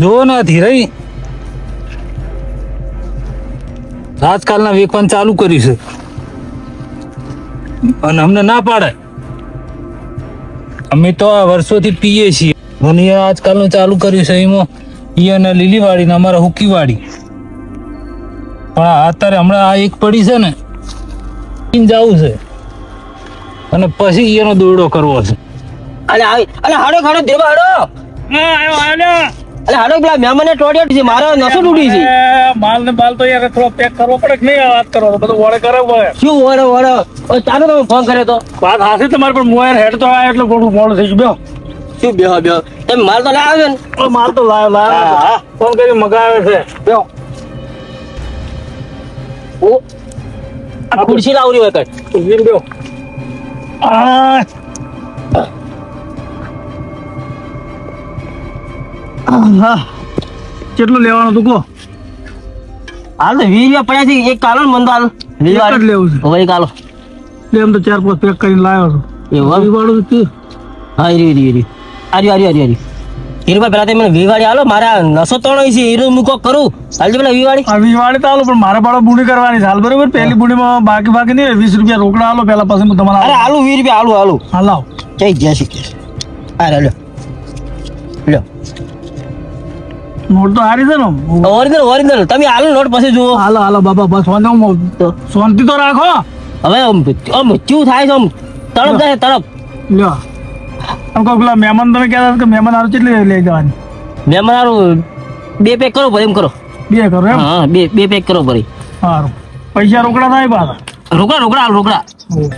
જો નથી રહી આજકાલના વેકવાન ચાલુ કર્યું છે અને અમને ના પાડે. અમે તો આ વર્ષોથી પીએ છીએ અને આજકાલનું ચાલુ કર્યું છે એમાં ઈયાને લીલી વાળી ને અમારે હુકી વાળી. પણ અત્યારે હમણાં આ એક પડી છે ને જવું છે અને પછી ઈયાનો દોરડો કરવો છે. અલે આવી અલે હાડો ખાડો દેવા હાડો. આવ્યો અલે હાડો પેલા મહેમાને ટોડ્યો છે મારો નસો તૂટી છે. માલ ને બાલ તો યાર થોડો પેક કરવો પડે કે નહીં? વાત કરો બધું વળે કરે શું વડો વડો ચાલો તમે ફોન કર્યો તો વાત હાથે તમારે પણ મોયર હેડ તો આવ્યો એટલે થોડું મોડું થઈ ગયું. શું બેહો બેહો તમે માલ તો લાવ્યો ને માલ તો લાવ્યો ફોન કરી મગાવે છે. બેહો ઓ આ ખુરશી લાવરી હોય કઈ ઉભીને બેહો. કેટલું લેવાનું તું કહો? હાલ તો 20 રૂપિયા પડ્યા છે એક કાલો ને મંદો હાલ એક જ લેવું છે. હવે કાલો એમ તો 4-5 પેક કરીને લાવ્યો છું. એવું વાળું હતું. હા રી હીરભાઈ પેલા તમે મને વીવાડી હાલો મારા નસો તણો છે હીરો મૂકો કરું હાલજો પેલા વીવાડી આ વીવાળી તો હાલો પણ મારે બાળો બુણી કરવાની છે હાલ બરોબર. પહેલી બુણીમાં બાકી નહીં 20 રૂપિયા રોકડા હાલો પેલા પછી હું તમારા અરે હાલું 20 રૂપિયા હાલું હા લાવ. જય જય શ્રી કૃષ્ણ. અરે લ્યો લ્યો નોટ તો હારી છે ને. ઓરિજિનલ તમે હાલો નોટ પછી જુઓ હાલો હાલો બાપા બસ શાંતિ તો રાખો. હવે આમ ચૂ થાય છે આમ તડપ જાય તડપ લ્યો આમ કહો પેલા મહેમાન તમે કહેતા કે મહેમાન હારું કેટલી લઈ જવાની? મહેમાન હારું 2 પેક કરો ભાઈ એમ કરો 2 કરો એમ? હા 2 પેક કરો ભાઈ સારું. પૈસા રોકડા થાય પાછા? રોકડા હાલ રોકડા ઓહ.